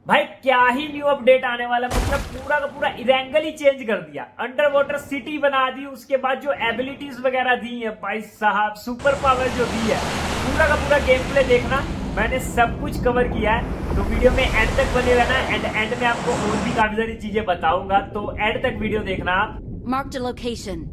भाई क्या ही new update आने वाला, मतलब पूरा का पूरा इरेंगल ही चेंज कर दिया, अंडर वाटर सिटी बना दी। उसके बाद जो एबिलिटीज वगैरह दी है भाई साहब, सुपर पावर जो दी है, पूरा का पूरा गेम प्ले देखना। मैंने सब कुछ कवर किया है, तो वीडियो में एंड तक बने रहना। एंड में आपको और भी काफी सारी चीजें बताऊंगा, तो एंड तक वीडियो देखना आप। Marked a location.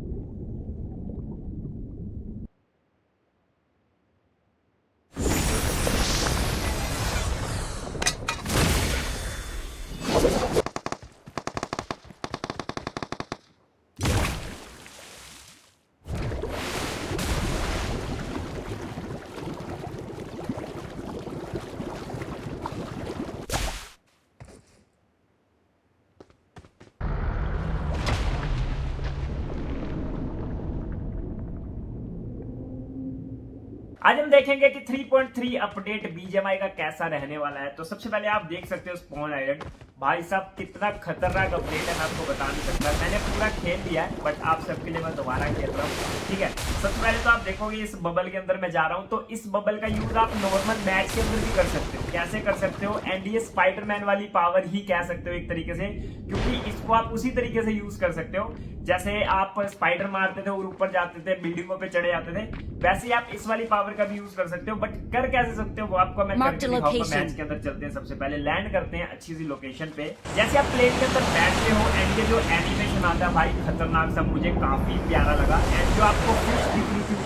आज हम देखेंगे कि 3.3 अपडेट बीजीएमआई का कैसा रहने वाला है। तो सबसे पहले आप देख सकते हो स्पॉन आइलैंड, भाई साहब कितना खतरनाक अपडेट है, मैं आपको बता नहीं सकता। मैंने पूरा खेल लिया है, बट आप सबके लिए मैं दोबारा खेल रहा हूँ, ठीक है। सबसे पहले तो आप देखोगे इस बबल के अंदर मैं जा रहा हूँ, तो इस बबल का यूज आप नॉर्मल मैच के अंदर भी कर सकते हो। कैसे कर सकते हो? एंड ये स्पाइडरमैन वाली पावर ही कह सकते हो एक तरीके से, क्योंकि इसको आप उसी तरीके से यूज कर सकते हो जैसे आप स्पाइडर मारते थे और ऊपर जाते थे, बिल्डिंगों पे चढ़े जाते थे, वैसे ही आप इस वाली पावर का भी यूज कर सकते हो। बट कर कैसे सकते हो वो आपको मैं करके दिखाऊंगा। मैच के अंदर चलते हैं, सबसे पहले लैंड करते हैं अच्छी सी लोकेशन पे। जैसे आप प्लेन के अंदर बैठते हो एंड ये जो एनिमेशन आता है भाई खतरनाक सा, मुझे काफी प्यारा लगा। एंड जो आपको फिश दिख रही थी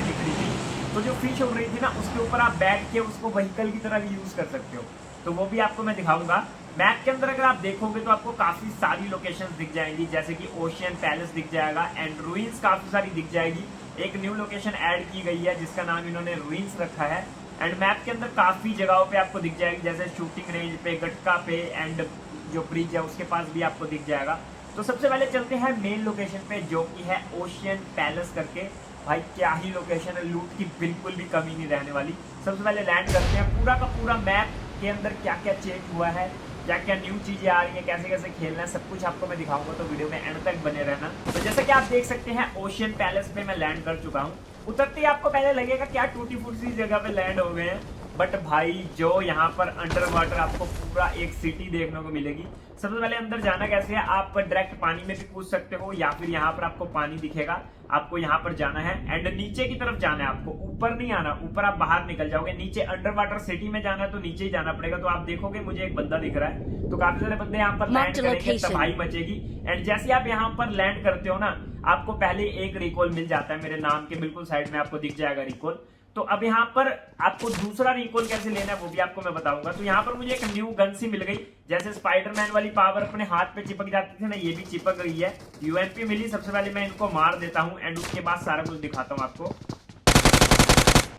दिख रही थी, तो जो फिश उड़ रही थी ना, उसके ऊपर आप बैठ के उसको व्हीकल की तरह भी यूज कर सकते हो, तो वो भी आपको मैं दिखाऊंगा। मैप के अंदर अगर आप देखोगे तो आपको काफी सारी लोकेशंस दिख जाएंगी, जैसे कि ओशियन पैलेस दिख जाएगा एंड रूइंस काफी सारी दिख जाएगी। एक न्यू लोकेशन ऐड की गई है जिसका नाम इन्होंने रूइंस रखा है। एंड मैप के अंदर काफी जगहों पे आपको दिख जाएगी, जैसे शूटिंग रेंज पे, गटका पे, एंड जो ब्रिज है उसके पास भी आपको दिख जाएगा। तो सबसे पहले चलते हैं मेन लोकेशन पे, जो कि है ओशियन पैलेस करके। भाई क्या ही लोकेशन है, लूट की बिल्कुल भी कमी नहीं रहने वाली। सबसे पहले लैंड करते हैं। पूरा का पूरा मैप के अंदर क्या क्या चेंज हुआ है, क्या क्या न्यू चीजें आ रही है, कैसे कैसे खेलना है, सब कुछ आपको मैं दिखाऊंगा, तो वीडियो में एंड तक बने रहना। तो जैसा कि आप देख सकते हैं ओशियन पैलेस पे मैं लैंड कर चुका हूँ। उतरते ही आपको पहले लगेगा क्या टूटी फूटी जगह पे लैंड हो गए हैं, बट भाई जो यहाँ पर अंडर वाटर आपको पूरा एक सिटी देखने को मिलेगी। सबसे पहले अंदर जाना कैसे है, आप डायरेक्ट पानी में भी कूद सकते हो, या फिर यहाँ पर आपको पानी दिखेगा, आपको यहाँ पर जाना है एंड नीचे की तरफ जाना है। आपको ऊपर नहीं आना, ऊपर आप बाहर निकल जाओगे। नीचे अंडर वाटर सिटी में जाना है तो नीचे ही जाना पड़ेगा। तो आप देखोगे मुझे एक बंदा दिख रहा है, तो काफी सारे बंदे यहाँ पर लैंड करेंगे, तबाही मचेगी। एंड जैसे आप यहाँ पर लैंड करते हो ना, आपको पहले एक रिकॉल मिल जाता है, मेरे नाम के बिल्कुल साइड में आपको दिख जाएगा रिकॉल। तो अब यहाँ पर आपको दूसरा रिकॉल कैसे लेना है वो भी आपको मैं बताऊंगा। तो यहाँ पर मुझे एक न्यू गन सी मिल गई, जैसे स्पाइडरमैन वाली पावर अपने हाथ पे चिपक जाती थी ना, ये भी चिपक गई है। यूएमपी मिली, सबसे पहले मैं इनको मार देता हूँ एंड उसके बाद सारा कुछ दिखाता हूँ आपको।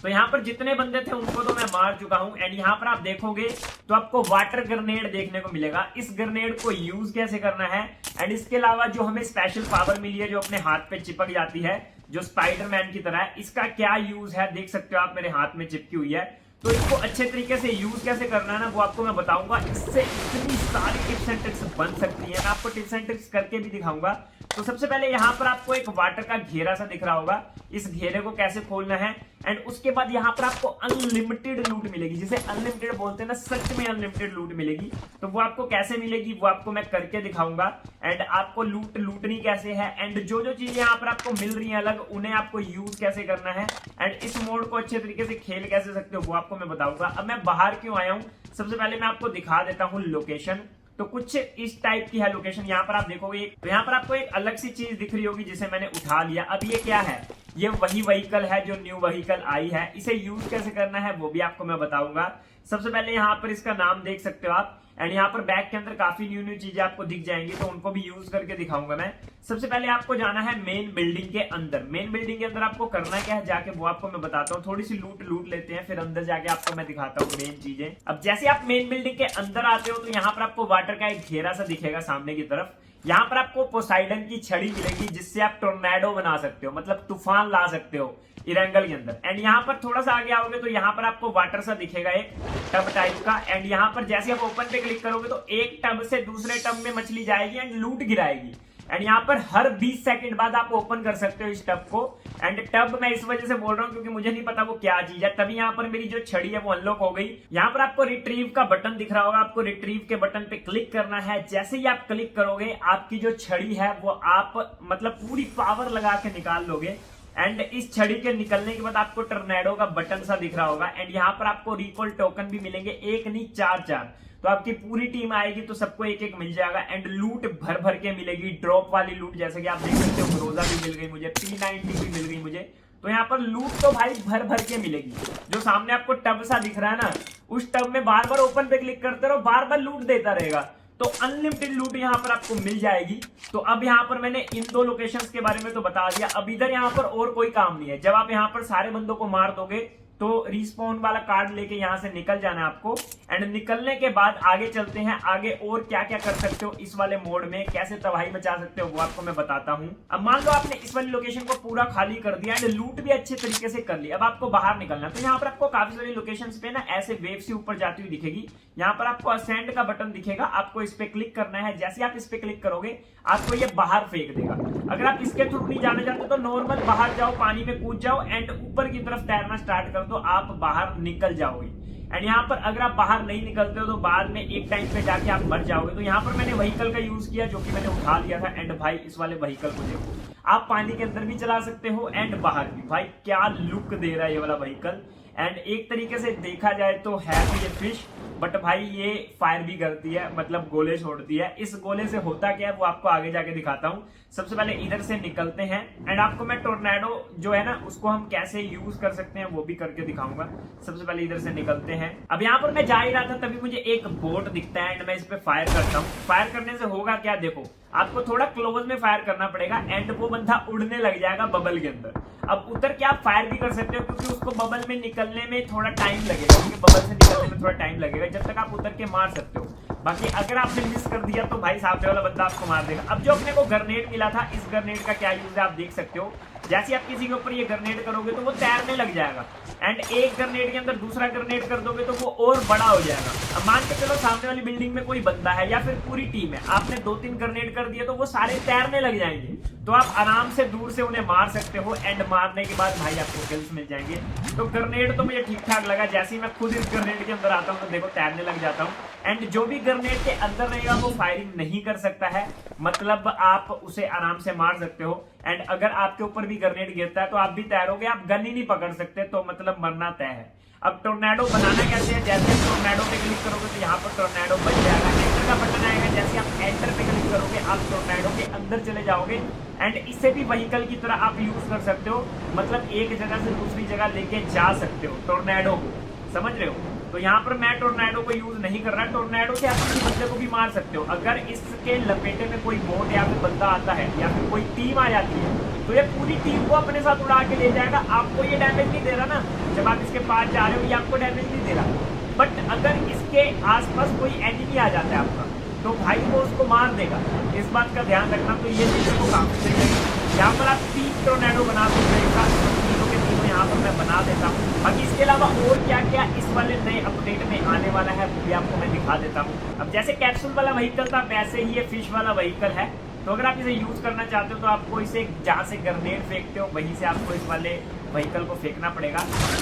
तो यहाँ पर जितने बंदे थे उनको तो मैं मार चुका हूँ। एंड यहाँ पर आप देखोगे तो आपको वाटर ग्रेनेड देखने को मिलेगा। इस ग्रेनेड को यूज कैसे करना है, एंड इसके अलावा जो हमें स्पेशल पावर मिली है जो अपने हाथ पे चिपक जाती है, जो स्पाइडरमैन की तरह है, इसका क्या यूज है देख सकते हो आप, मेरे हाथ में चिपकी हुई है। तो इसको अच्छे तरीके से यूज कैसे करना है ना, वो आपको मैं बताऊंगा। इससे इतनी सारी टिप्स एंड ट्रिक्स बन सकती है, मैं आपको टिप्स एंड ट्रिक्स करके भी दिखाऊंगा। तो सबसे पहले यहाँ पर आपको एक वाटर का घेरा सा दिख रहा होगा, इस घेरे को कैसे खोलना है। एंड उसके बाद यहाँ पर आपको अनलिमिटेड लूट मिलेगी, जिसे अनलिमिटेड बोलते हैं ना, सच में अनलिमिटेड लूट मिलेगी। तो वो आपको कैसे मिलेगी वो आपको मैं करके दिखाऊंगा। एंड आपको लूटनी कैसे है, एंड जो जो चीजें यहाँ पर आपको मिल रही है अलग, उन्हें आपको यूज कैसे करना है, एंड इस मोड को अच्छे तरीके से खेल कैसे सकते हो वो आपको मैं बताऊंगा। अब मैं बाहर क्यों आया हूँ, सबसे पहले मैं आपको दिखा देता हूँ लोकेशन। तो कुछ इस टाइप की है लोकेशन। यहाँ पर आप देखोगे तो यहाँ पर आपको एक अलग सी चीज दिख रही होगी जिसे मैंने उठा लिया। अब ये क्या है, ये वही व्हीकल है जो न्यू व्हीकल आई है। इसे यूज कैसे करना है वो भी आपको मैं बताऊंगा। सबसे पहले यहाँ पर इसका नाम देख सकते हो आप, एंड यहाँ पर बैग के अंदर काफी न्यू चीजें आपको दिख जाएंगी, तो उनको भी यूज करके दिखाऊंगा मैं। सबसे पहले आपको जाना है मेन बिल्डिंग के अंदर। मेन बिल्डिंग के अंदर आपको करना क्या है जाके वो आपको मैं बताता हूँ। थोड़ी सी लूट लेते हैं, फिर अंदर जाके आपको मैं दिखाता हूँ मेन चीजें। अब जैसे आप मेन बिल्डिंग के अंदर आते हो तो यहाँ पर आपको वाटर का एक घेरा सा दिखेगा सामने की तरफ। यहाँ पर आपको पोसाइडन की छड़ी मिलेगी, जिससे आप टोर्नेडो बना सकते हो, मतलब तूफान ला सकते हो इरेंगल के अंदर। एंड यहाँ पर थोड़ा सा आगे आओगे तो यहाँ पर आपको वाटर सा दिखेगा एक टब टाइप का। एंड यहाँ पर जैसे आप ओपन पे क्लिक करोगे तो एक टब से दूसरे टब में मछली जाएगी एंड लूट गिराएगी। एंड यहाँ पर हर 20 सेकंड बाद आप ओपन कर सकते हो इस टब को। एंड टब मैं इस वजह से बोल रहा हूँ क्योंकि मुझे नहीं पता वो क्या चीज है, तभी यहाँ पर मेरी जो छड़ी है वो अनलॉक हो गई। यहाँ पर आपको रिट्रीव का बटन दिख रहा होगा, आपको रिट्रीव के बटन पे क्लिक करना है। जैसे ही आप क्लिक करोगे आपकी जो छड़ी है वो आप मतलब पूरी पावर लगा के निकाल लोगे। एंड इस छड़ी के निकलने के बाद आपको टर्नेडो का बटन सा दिख रहा होगा। एंड यहाँ पर आपको रिकॉल टोकन भी मिलेंगे, एक नहीं 4-4, तो आपकी पूरी टीम आएगी तो सबको एक एक मिल जाएगा। एंड लूट भर भर के मिलेगी, ड्रॉप वाली लूट, जैसे कि आप देख सकते हो रोजा भी मिल गई मुझे, P90 भी मिल गई मुझे। तो यहाँ पर लूट तो भाई भर भर के मिलेगी। जो सामने आपको टब सा दिख रहा है ना, उस टब में बार बार ओपन पे क्लिक करते रहो, बार बार लूट देता रहेगा, तो अनलिमिटेड लूट यहाँ पर आपको मिल जाएगी। तो अब यहाँ पर मैंने इन 2 लोकेशंस के बारे में तो बता दिया। अब इधर यहाँ पर और कोई काम नहीं है। जब आप यहाँ पर सारे बंदों को मार दोगे तो रिस्पॉन वाला कार्ड लेके यहाँ से निकल जाना है आपको। एंड निकलने के बाद आगे चलते हैं, आगे और क्या क्या कर सकते हो इस वाले मोड में, कैसे तबाही मचा सकते हो वो आपको मैं बताता हूँ। अब मान लो आपने इस वाली लोकेशन को पूरा खाली कर दिया एंड लूट भी अच्छे तरीके से कर ली। अब आपको बाहर निकलना है, तो यहाँ पर आपको काफी सारी लोकेशंस पे ना ऐसे वेव से ऊपर जाती हुई दिखेगी। यहाँ पर आपको असेंड का बटन दिखेगा, आपको इस पे क्लिक करना है। जैसे आप इस पे क्लिक करोगे आपको ये बाहर फेंक देगा। अगर आप इसके थ्रू नहीं जाना चाहते तो नॉर्मल बाहर जाओ, पानी में कूद जाओ एंड ऊपर की तरफ तैरना स्टार्ट कर दो, आप बाहर निकल जाओगे। एंड यहाँ पर अगर आप बाहर नहीं निकलते हो तो बाद में एक टाइम पे जाके आप मर जाओगे। तो यहाँ पर मैंने व्हीकल का यूज किया जो कि मैंने उठा लिया था। एंड भाई इस वाले व्हीकल को देखो, आप पानी के अंदर भी चला सकते हो एंड बाहर भी। भाई क्या लुक दे रहा है ये वाला व्हीकल। एंड एक तरीके से देखा जाए तो है तो ये फिश, बट भाई ये फायर भी करती है, मतलब गोले छोड़ती है। इस गोले से होता क्या है वो आपको आगे जाके दिखाता हूँ। सबसे पहले इधर से निकलते हैं एंड आपको मैं टोर्नेडो जो है ना उसको हम कैसे यूज कर सकते हैं वो भी करके दिखाऊंगा। सबसे पहले इधर से निकलते हैं। अब यहाँ पर मैं जा ही रहा था तभी मुझे एक बोट दिखता है एंड मैं इस पे फायर करता हूँ। फायर करने से होगा क्या, देखो आपको थोड़ा क्लोज में फायर करना पड़ेगा एंड वो बंदा उड़ने लग जाएगा बबल के अंदर। अब उतर के आप फायर भी कर सकते हो क्योंकि उसको बबल में निकलने में थोड़ा टाइम लगेगा, क्योंकि बबल से निकलने में थोड़ा टाइम लगेगा, जब तक आप उतर के मार सकते हो। बाकी अगर आपने मिस कर दिया तो भाई सामने वाला बंदा आपको मार देगा। अब जो अपने को ग्रेनेड मिला था, इस ग्रेनेड का क्या यूज है आप देख सकते हो। जैसे आप किसी के ऊपर ये ग्रेनेड करोगे तो वो तैरने लग जाएगा एंड एक ग्रेनेड के अंदर दूसरा ग्रेनेड कर दोगे तो वो और बड़ा हो जाएगा। अब मान के चलो सामने वाली बिल्डिंग में कोई बंदा है या फिर पूरी टीम है, आपने 2-3 ग्रेनेड कर दिए तो वो सारे तैरने लग जाएंगे, तो आप आराम से दूर से उन्हें मार सकते हो एंड मारने के बाद भाई आपको किल्स मिल जाएंगे। तो ग्रेनेड तो मुझे ठीक ठाक लगा। जैसे ही मैं खुद इस ग्रेनेड के अंदर आता हूँ तो देखो तैरने लग जाता हूँ। एंड जो भी ग्रेनेड के अंदर रहेगा वो फायरिंग नहीं कर सकता है, मतलब आप उसे आराम से मार सकते हो। एंड अगर आपके ऊपर भी ग्रेनेड गिरता है तो आप भी तैरोगे, आप गन ही नहीं पकड़ सकते, तो मतलब मरना तय है। अब टोर्नेडो बनाना कैसे है, जैसे टोर्नेडो पे क्लिक करोगे तो यहाँ पर टोर्नेडो बन जाएगा। एंटर का बटन आएगा, जैसे आप एंटर पे क्लिक करोगे आप टोर्नेडो के अंदर चले जाओगे एंड इसे भी व्हीकल की तरह आप यूज कर सकते हो, मतलब एक जगह से दूसरी जगह लेके जा सकते हो टोर्नेडो को, समझ रहे हो। तो यहाँ पर मैं टोर्नेडो को यूज नहीं कर रहा। टोर्नेडो से आप किसी बंदे को भी मार सकते हो। अगर इसके लपेटे में कोई बोट या फिर बंदा आता है या फिर कोई टीम आ जाती है तो ये पूरी टीम को अपने साथ उड़ा के ले जाएगा। आपको ये डैमेज नहीं दे रहा ना, जब आप इसके पास जा रहे हो ये आपको डैमेज नहीं दे रहा। बट अगर इसके आसपास कोई एनिमी आ जाता है आपका तो भाई वो उसको मार देगा, इस बात का ध्यान रखना। तो ये चीजों को काफी सही है। यहाँ पर आप 3 टोर्नेडो बना सकते हो, तीनों के तीनों यहाँ पर मैं बना देता हूँ। बाकी इसके अलावा और क्या क्या इस वाले नए अपडेट में आने वाला है वो भी आपको मैं दिखा देता हूँ। अब जैसे कैप्सूल वाला व्हीकल था वैसे ही ये फिश वाला व्हीकल है। तो अगर आप इसे यूज करना चाहते हो तो आपको इसे जहाँ से ग्रेनेड फेंकते हो वहीं से आपको इस वाले व्हीकल को फेंकना पड़ेगा।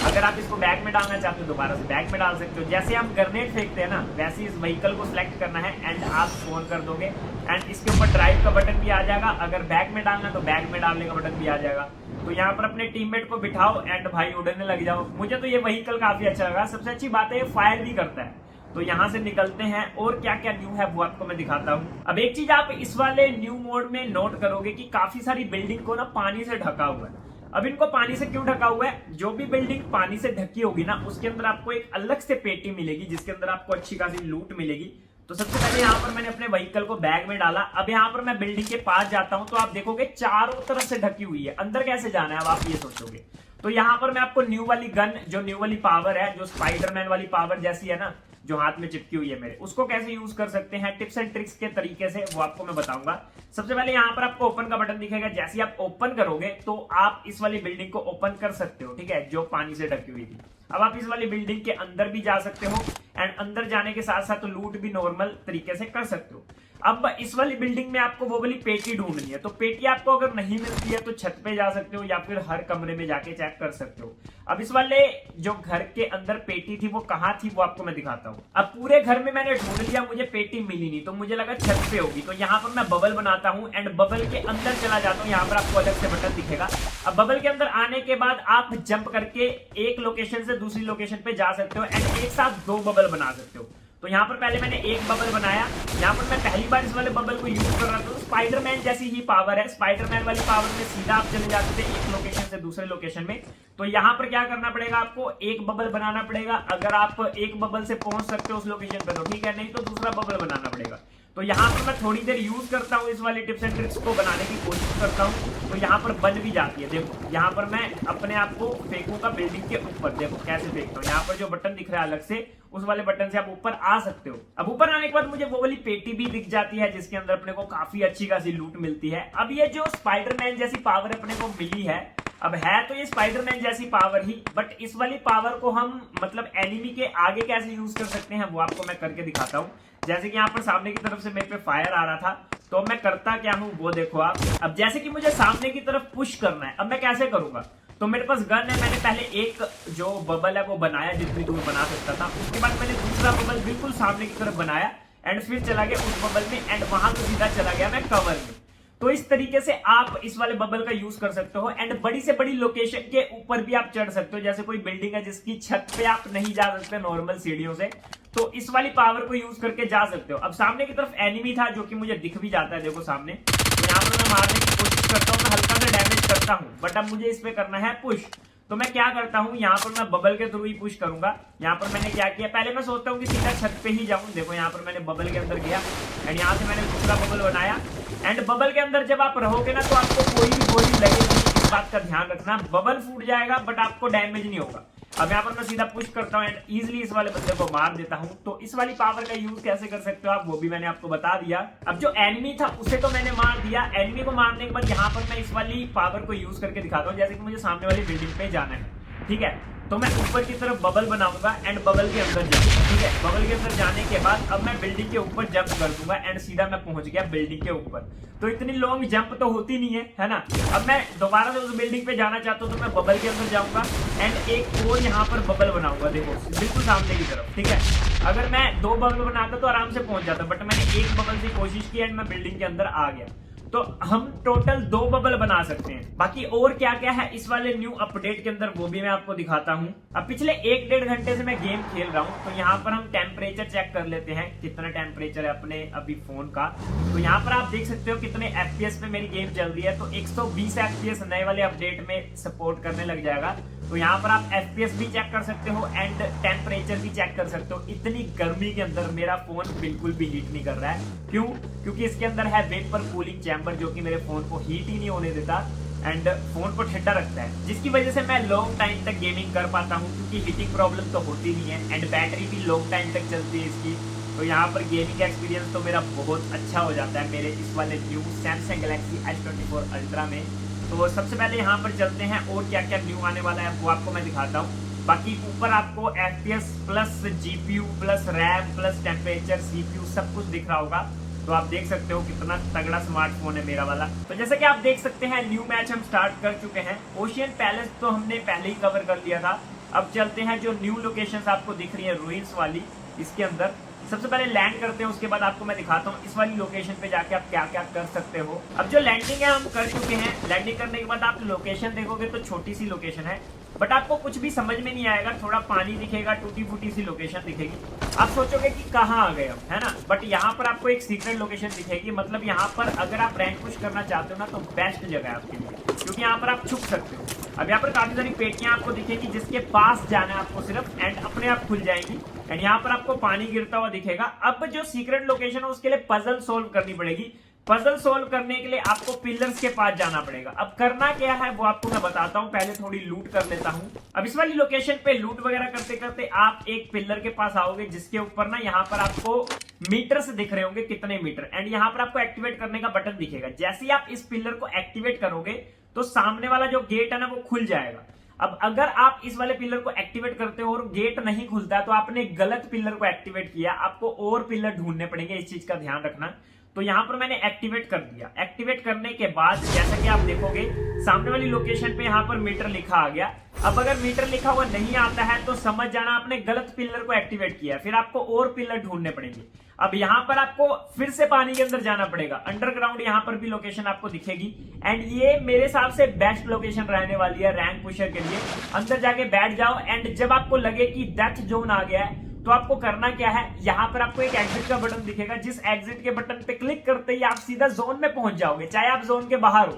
अगर आप इसको बैग में डालना चाहते हो दोबारा से बैग में डाल सकते हो। जैसे हम ग्रेनेड फेंकते हैं ना वैसे इस व्हीकल को सिलेक्ट करना है एंड आप स्पॉन कर दोगे एंड इसके ऊपर ड्राइव का बटन भी आ जाएगा। अगर बैग में डालना तो बैग में डालने का बटन भी आ जाएगा। तो यहाँ पर अपने टीममेट को बिठाओ एंड भाई उड़ने लग जाओ। मुझे तो ये व्हीकल काफी अच्छा लगा। सबसे अच्छी बात है ये फायर भी करता है। तो यहाँ से निकलते हैं और क्या क्या न्यू है वो आपको मैं दिखाता हूँ। अब एक चीज आप इस वाले न्यू मोड में नोट करोगे कि काफी सारी बिल्डिंग को ना पानी से ढका हुआ है। अब इनको पानी से क्यों ढका हुआ है, जो भी बिल्डिंग पानी से ढकी होगी ना उसके अंदर आपको एक अलग से पेटी मिलेगी जिसके अंदर आपको अच्छी खासी लूट मिलेगी। तो सबसे पहले यहाँ पर मैंने अपने व्हीकल को बैग में डाला। अब यहाँ पर मैं बिल्डिंग के पास जाता हूँ तो आप देखोगे चारों तरफ से ढकी हुई है, अंदर कैसे जाना है अब आप ये सोचोगे। तो यहाँ पर मैं आपको न्यू वाली गन, जो न्यू वाली पावर है, जो स्पाइडरमैन वाली पावर जैसी है ना जो हाथ में चिपकी हुई है मेरे, उसको कैसे यूज कर सकते हैं टिप्स एंड ट्रिक्स के तरीके से वो आपको मैं बताऊंगा। सबसे पहले यहाँ पर आपको ओपन का बटन दिखेगा। जैसे ही आप ओपन करोगे तो आप इस वाली बिल्डिंग को ओपन कर सकते हो, ठीक है, जो पानी से ढकी हुई थी। अब आप इस वाली बिल्डिंग के अंदर भी जा सकते हो एंड अंदर जाने के साथ साथ लूट भी नॉर्मल तरीके से कर सकते हो। अब इस वाली बिल्डिंग में आपको वो वाली पेटी ढूंढनी है। तो पेटी आपको अगर नहीं मिलती है तो छत पे जा सकते हो या फिर हर कमरे में जाके चेक कर सकते हो। अब इस वाले जो घर के अंदर पेटी थी वो कहाँ थी वो आपको मैं दिखाता हूँ। अब पूरे घर में मैंने ढूंढ लिया, मुझे पेटी मिली नहीं, तो मुझे लगा छत पे होगी। तो यहाँ पर मैं बबल बनाता हूँ एंड बबल के अंदर चला जाता हूँ। यहाँ पर आपको अलग से बटन दिखेगा। अब बबल के अंदर आने के बाद आप जंप करके एक लोकेशन से दूसरी लोकेशन पे जा सकते हो एंड एक साथ 2 बबल बना सकते हो। तो यहाँ पर पहले मैंने एक बबल बनाया। यहाँ पर मैं पहली बार इस वाले बबल को यूज कर रहा था। तो स्पाइडरमैन जैसी ही पावर है, स्पाइडरमैन वाली पावर में सीधा आप चले जाते थे एक लोकेशन से दूसरे लोकेशन में। तो यहाँ पर क्या करना पड़ेगा, आपको एक बबल बनाना पड़ेगा। अगर आप एक बबल से पहुंच सकते हो उस लोकेशन पे तो ठीक है, नहीं तो दूसरा बबल बनाना पड़ेगा। तो यहाँ पर मैं थोड़ी देर यूज करता हूँ, इस वाली टिप्स एंड ट्रिक्स को बनाने की कोशिश करता हूँ। तो यहाँ पर बन भी जाती है। देखो यहाँ पर मैं अपने आप को फेंकूंगा बिल्डिंग के ऊपर, देखो कैसे फेंकता हूँ। यहाँ पर जो बटन दिख रहा है अलग से, उस वाले बटन से आप ऊपर आ सकते हो। अब ऊपर आने के बाद मुझे वो वाली पेटी भी दिख जाती है जिसके अंदर अपने को काफी अच्छी खासी लूट मिलती है। अब ये जो स्पाइडरमैन जैसी पावर अपने को मिली है, अब है तो ये स्पाइडरमैन जैसी पावर ही, बट इस वाली पावर को हम मतलब एनिमी के आगे कैसे यूज कर सकते हैं वो आपको मैं करके दिखाता हूँ। जैसे कि यहाँ पर सामने की तरफ से मेरे पे फायर आ रहा था, तो मैं करता क्या हूँ वो देखो आप। अब जैसे कि मुझे सामने की तरफ पुश करना है, अब मैं कैसे करूंगा। तो मेरे पास गन है, मैंने पहले एक जो बबल है वो बनाया जितनी दूर बना सकता था। उसके बाद मैंने दूसरा बबल बिल्कुल सामने की तरफ बनाया एंड फिर चला गया उस बबल में एंड वहां से सीधा चला गया मैं कवर में। तो इस तरीके से आप इस वाले बबल का यूज कर सकते हो एंड बड़ी से बड़ी लोकेशन के ऊपर भी आप चढ़ सकते हो। जैसे कोई बिल्डिंग है जिसकी छत पे आप नहीं जा सकते नॉर्मल सीढ़ियों से, तो इस वाली पावर को यूज करके जा सकते हो। अब सामने की तरफ एनिमी था जो कि मुझे दिख भी जाता है, देखो सामने। तो यहाँ पर मैं मारने की कोशिश करता हूँ, मैं हल्का सा डैमेज करता हूँ, बट अब मुझे इस पे करना है पुश। तो मैं क्या करता हूँ, यहाँ पर मैं बबल के थ्रू ही पुश करूंगा। यहाँ पर मैंने क्या किया, पहले मैं सोचता हूँ कि सीधा छत पे ही जाऊं। देखो यहाँ पर मैंने बबल के अंदर गया एंड यहाँ से मैंने दूसरा बबल बनाया एंड बबल के अंदर जब आप रहोगे ना तो आपको कोई भी गोली लगेगी, इस बात का ध्यान रखना। बबल फूट जाएगा बट आपको डैमेज नहीं होगा। अब यहाँ पर मैं सीधा पुश करता हूँ एंड इजिली इस वाले बंदे को मार देता हूँ। तो इस वाली पावर का यूज कैसे कर सकते हो आप वो भी मैंने आपको बता दिया। अब जो एनिमी था उसे तो मैंने मार दिया। एनिमी को मारने के बाद यहाँ पर मैं इस वाली पावर को यूज करके दिखाता हूँ। जैसे कि मुझे सामने वाली बिल्डिंग पे जाना है, ठीक है, तो मैं ऊपर की तरफ बबल बनाऊंगा एंड बबल के अंदर जाऊंगा, ठीक है। बबल के अंदर जाने के बाद अब मैं बिल्डिंग के ऊपर जंप कर दूंगा एंड सीधा मैं पहुंच गया बिल्डिंग के ऊपर। तो इतनी लॉन्ग जंप तो होती नहीं है ना। अब मैं दोबारा से उस बिल्डिंग पे जाना चाहता हूँ तो मैं बबल के अंदर जाऊंगा एंड एक और यहाँ पर बबल बनाऊंगा, देखो बिल्कुल सामने की तरफ, ठीक है। अगर मैं 2 बबल बनाता तो आराम से पहुंच जाता, बट मैंने एक बबल से कोशिश की एंड मैं बिल्डिंग के अंदर आ गया। तो हम टोटल 2 बबल बना सकते हैं। बाकी और क्या क्या है इस वाले न्यू अपडेट के अंदर वो भी मैं आपको दिखाता हूँ। अब पिछले 1-1.5 घंटे से मैं गेम खेल रहा हूँ। तो यहाँ पर हम टेम्परेचर चेक कर लेते हैं, कितना टेम्परेचर है अपने अभी फोन का। तो यहाँ पर आप देख सकते हो कितने FPS पे मेरी गेम चल रही है। तो 120 FPS नए वाले अपडेट में सपोर्ट करने लग जाएगा। तो यहाँ पर आप FPS भी चेक कर सकते हो एंड टेम्परेचर भी चेक कर सकते हो। इतनी गर्मी के अंदर मेरा फोन बिल्कुल भी हीट नहीं कर रहा है। क्यों? क्योंकि इसके अंदर है वेपर कूलिंग चैम्बर जो कि मेरे फोन को हीट ही नहीं होने देता एंड फोन को ठंडा रखता है, जिसकी वजह से मैं लॉन्ग टाइम तक गेमिंग कर पाता हूँ। क्योंकि हीटिंग प्रॉब्लम तो होती नहीं है एंड बैटरी भी लॉन्ग टाइम तक चलती है इसकी। तो यहाँ पर गेमिंग एक्सपीरियंस तो मेरा बहुत अच्छा हो जाता है मेरे इस वाले new Samsung Galaxy S24 ultra में। तो सबसे पहले यहाँ पर चलते हैं और क्या क्या न्यू आने वाला है वो आपको मैं दिखाता हूँ। बाकी ऊपर आपको FPS plus GPU plus RAM plus temperature CPU सब कुछ दिख रहा होगा। तो आप देख सकते हो कितना तगड़ा स्मार्टफोन है मेरा वाला। तो जैसे कि आप देख सकते हैं न्यू मैच हम स्टार्ट कर चुके हैं। ओशियन पैलेस तो हमने पहले ही कवर कर लिया था। अब चलते हैं जो न्यू लोकेशंस आपको दिख रही है रूइंस वाली, इसके अंदर सबसे पहले लैंड करते हैं। उसके बाद आपको मैं दिखाता हूँ इस वाली लोकेशन पे जाके आप क्या क्या कर सकते हो। अब जो लैंडिंग है हम कर चुके हैं। लैंडिंग करने के बाद आप लोकेशन देखोगे तो छोटी सी लोकेशन है, बट आपको कुछ भी समझ में नहीं आएगा। थोड़ा पानी दिखेगा, टूटी फूटी सी लोकेशन दिखेगी। आप सोचोगे कि कहाँ आ गए हम, है ना। बट यहाँ पर आपको एक सीक्रेट लोकेशन दिखेगी। मतलब यहाँ पर अगर आप रैंक पुश करना चाहते हो ना तो बेस्ट जगह है आपके लिए, क्योंकि यहाँ पर आप छुप सकते हो। अब यहाँ पर काफी सारी पेटियां आपको दिखेगी जिसके पास जाना है आपको सिर्फ एंड अपने आप खुल जाएंगी एंड यहाँ पर आपको पानी गिरता हुआ दिखेगा। अब जो सीक्रेट लोकेशन है उसके लिए पजल सोल्व करनी पड़ेगी। पजल सोल्व करने के लिए आपको पिलर्स के पास जाना पड़ेगा। अब करना क्या है वो आपको मैं बताता हूँ। पहले थोड़ी लूट कर लेता हूँ। अब इस वाली लोकेशन पे लूट वगैरह करते करते आप एक पिलर के पास आओगे जिसके ऊपर ना यहाँ पर आपको मीटर्स दिख रहे होंगे, कितने मीटर, एंड यहाँ पर आपको एक्टिवेट करने का बटन दिखेगा। जैसे ही आप इस पिलर को एक्टिवेट करोगे तो सामने वाला जो गेट है ना वो खुल जाएगा। अब अगर आप इस वाले पिलर को एक्टिवेट करते हो और गेट नहीं खुलता तो आपने गलत पिलर को एक्टिवेट किया, आपको और पिलर ढूंढने पड़ेंगे, इस चीज का ध्यान रखना। तो यहां पर मैंने एक्टिवेट कर दिया। एक्टिवेट करने के बाद जैसा कि आप देखोगे सामने वाली लोकेशन पे यहां पर मीटर लिखा आ गया। अब अगर मीटर लिखा हुआ नहीं आता है तो समझ जाना आपने गलत पिलर को एक्टिवेट किया, फिर आपको और पिलर ढूंढने पड़ेंगे। अब यहां पर आपको फिर से पानी के अंदर जाना पड़ेगा, अंडरग्राउंड यहां पर भी लोकेशन आपको दिखेगी। एंड ये मेरे हिसाब से बेस्ट लोकेशन रहने वाली है रैंक पुशर के लिए। अंदर जाके बैठ जाओ एंड जब आपको लगे कि डेथ जोन आ गया है तो आपको करना क्या है, यहां पर आपको एक एग्जिट का बटन दिखेगा, जिस एग्जिट के बटन पे क्लिक करते ही आप सीधा जोन में पहुंच जाओगे, चाहे आप जोन के बाहर हो।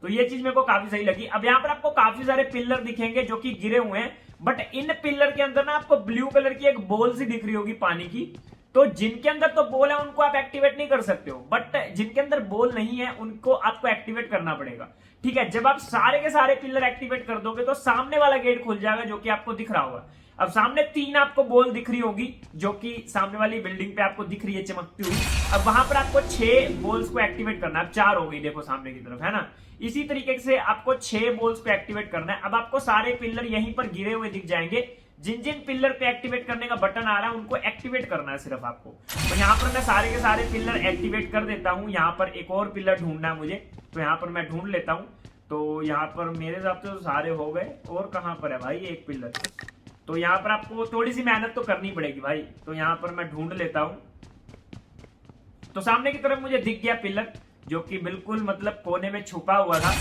तो ये चीज मेरे को काफी सही लगी। अब यहाँ पर आपको काफी सारे पिलर दिखेंगे जो कि गिरे हुए हैं, बट इन पिलर के अंदर ना आपको ब्लू कलर की एक बॉल सी दिख रही होगी पानी की। तो जिनके अंदर तो बॉल है उनको आप एक्टिवेट नहीं कर सकते हो, बट जिनके अंदर बॉल नहीं है उनको आपको एक्टिवेट करना पड़ेगा। ठीक है, जब आप सारे के सारे पिलर एक्टिवेट कर दोगे तो सामने वाला गेट खुल जाएगा जो कि आपको दिख रहा होगा। अब सामने 3 आपको बॉल दिख रही होगी जो कि सामने वाली बिल्डिंग पे आपको दिख रही है चमकती हुई। अब वहां पर आपको 6 बॉल्स को एक्टिवेट करना है। अब 4 हो गई देखो सामने की तरफ, है ना। इसी तरीके से आपको 6 बॉल्स को एक्टिवेट करना है। अब आपको सारे पिलर यहीं पर गिरे हुए दिख जाएंगे। जिन जिन पिलर पे एक्टिवेट करने का बटन आ रहा है उनको एक्टिवेट करना है सिर्फ आपको। तो यहाँ पर मैं सारे के सारे पिलर एक्टिवेट कर देता हूँ। यहाँ पर एक और पिलर ढूंढना है मुझे, तो यहाँ पर मैं ढूंढ लेता हूँ। तो यहाँ पर मेरे हिसाब से तो सारे हो गए, और कहाँ पर है भाई एक पिलर। तो यहाँ पर आपको थोड़ी सी मेहनत तो करनी पड़ेगी भाई। तो यहाँ पर मैं ढूंढ लेता हूँ। तो सामने की तरफ मुझे दिख गया पिलर जो कि बिल्कुल मतलब कोने में छुपा हुआ था।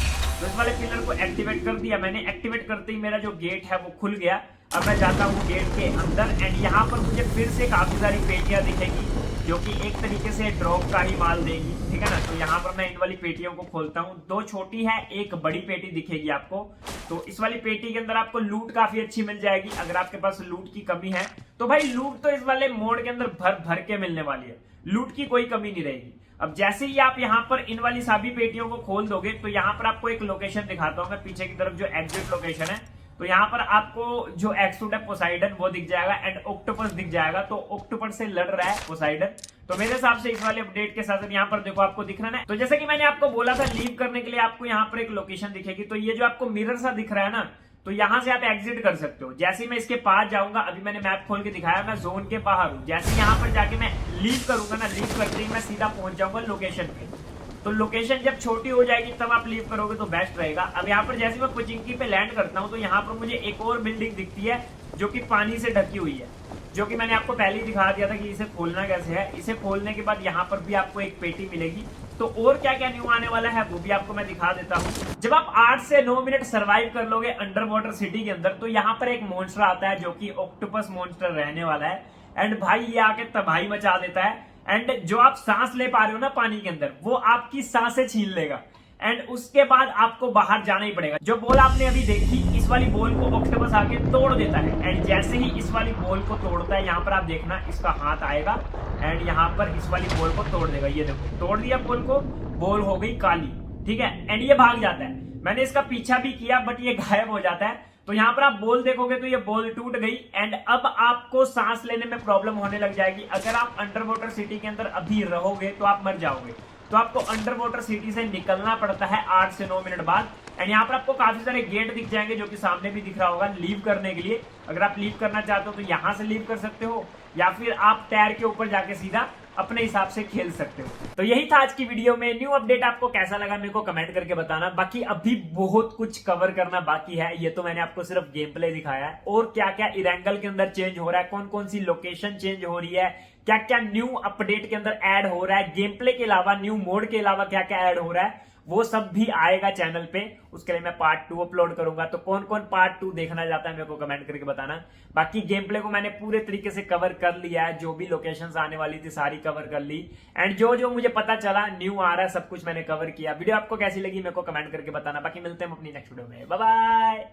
तो इस वाले पिलर को एक्टिवेट कर दिया मैंने। एक्टिवेट करते ही मेरा जो गेट है वो खुल गया। अब मैं जाता हूँ गेट के अंदर एंड यहाँ पर मुझे फिर से काफी सारी पेटियां दिखेगी जो कि एक तरीके से ड्रॉप का ही माल देगी, ठीक है ना। तो यहाँ पर मैं इन वाली पेटियों को खोलता हूँ। 2 छोटी है, एक बड़ी पेटी दिखेगी आपको। तो इस वाली पेटी के अंदर आपको लूट काफी अच्छी मिल जाएगी। अगर आपके पास लूट की कमी है तो भाई लूट तो इस वाले मोड के अंदर भर भर के मिलने वाली है, लूट की कोई कमी नहीं रहेगी। अब जैसे ही आप यहाँ पर इन वाली सभी पेटियों को खोल दोगे तो यहाँ पर आपको एक लोकेशन दिखाता हूँ मैं पीछे की तरफ, जो एग्जिट लोकेशन है। तो यहाँ पर आपको जो एक्सूट है पोसाइडन वो दिख जाएगा एंड ऑक्टोपस दिख जाएगा। तो ऑक्टोपस से लड़ रहा है पोसाइडन। तो मेरे हिसाब से इस वाले अपडेट के साथ यहाँ पर देखो आपको दिख रहा है। तो जैसे कि मैंने आपको बोला था लीव करने के लिए आपको यहाँ पर एक लोकेशन दिखेगी। तो ये जो आपको मिरर सा दिख रहा है ना, तो यहां से आप एग्जिट कर सकते हो। जैसे ही मैं इसके पास जाऊंगा, अभी मैंने मैप खोल के दिखाया, मैं जोन के बाहर हूं। जैसे यहां पर जाके मैं लीव करूंगा ना, लीव करते ही मैं सीधा पहुंच जाऊंगा लोकेशन पे। तो लोकेशन जब छोटी हो जाएगी तब आप लीव करोगे तो बेस्ट रहेगा। अब यहाँ पर जैसे मैं कोचिंकी पे लैंड करता हूँ तो यहाँ पर मुझे एक और बिल्डिंग दिखती है जो कि पानी से ढकी हुई है, जो कि मैंने आपको पहले ही दिखा दिया था कि इसे खोलना कैसे है। इसे खोलने के बाद यहाँ पर भी आपको एक पेटी मिलेगी। तो और क्या क्या न्यू आने वाला है वो भी आपको मैं दिखा देता हूँ। जब आप 8 से 9 मिनट सरवाइव कर लोगे अंडर वाटर सिटी के अंदर तो यहाँ पर एक मॉन्स्टर आता है जो कि ऑक्टोपस मॉन्स्टर रहने वाला है। एंड भाई ये आके तबाही मचा देता है। एंड जो आप सांस ले पा रहे हो ना पानी के अंदर, वो आपकी सांसें छीन लेगा। एंड उसके बाद आपको बाहर जाना ही पड़ेगा। जो बॉल आपने अभी देखी, इस वाली बॉल को ऑक्टोपस आके तोड़ देता है। एंड जैसे ही इस वाली बॉल को तोड़ता है, यहाँ पर आप देखना इसका हाथ आएगा एंड यहाँ पर इस वाली बॉल को तोड़ देगा। ये देखो तोड़ दिया बॉल को, बॉल हो गई काली, ठीक है। एंड ये भाग जाता है। मैंने इसका पीछा भी किया बट ये गायब हो जाता है। तो यहाँ पर आप बॉल देखोगे तो ये बॉल टूट गई एंड अब आपको सांस लेने में प्रॉब्लम होने लग जाएगी। अगर आप अंडर वाटर सिटी के अंदर अभी रहोगे तो आप मर जाओगे। तो आपको अंडर वाटर सिटी से निकलना पड़ता है 8 से 9 मिनट बाद। एंड यहाँ पर आपको काफी सारे गेट दिख जाएंगे जो कि सामने भी दिख रहा होगा लीव करने के लिए। अगर आप लीव करना चाहते हो तो यहाँ से लीव कर सकते हो या फिर आप टायर के ऊपर जाके सीधा अपने हिसाब से खेल सकते हो। तो यही था आज की वीडियो में। न्यू अपडेट आपको कैसा लगा मेरे को कमेंट करके बताना। बाकी अभी बहुत कुछ कवर करना बाकी है। ये तो मैंने आपको सिर्फ गेम प्ले दिखाया है, और क्या क्या इरेंगल के अंदर चेंज हो रहा है, कौन कौन सी लोकेशन चेंज हो रही है, क्या क्या न्यू अपडेट के अंदर ऐड हो रहा है, गेम प्ले के अलावा न्यू मोड के अलावा क्या क्या ऐड हो रहा है, वो सब भी आएगा चैनल पे। उसके लिए मैं पार्ट 2 अपलोड करूंगा। तो कौन कौन पार्ट 2 देखना चाहता है मेरे को कमेंट करके बताना। बाकी गेम प्ले को मैंने पूरे तरीके से कवर कर लिया है। जो भी लोकेशंस आने वाली थी सारी कवर कर ली। एंड जो जो मुझे पता चला न्यू आ रहा है सब कुछ मैंने कवर किया। वीडियो आपको कैसी लगी मेरे को कमेंट करके बताना। बाकी मिलते हैं अपनी नेक्स्ट वीडियो में। Bye bye.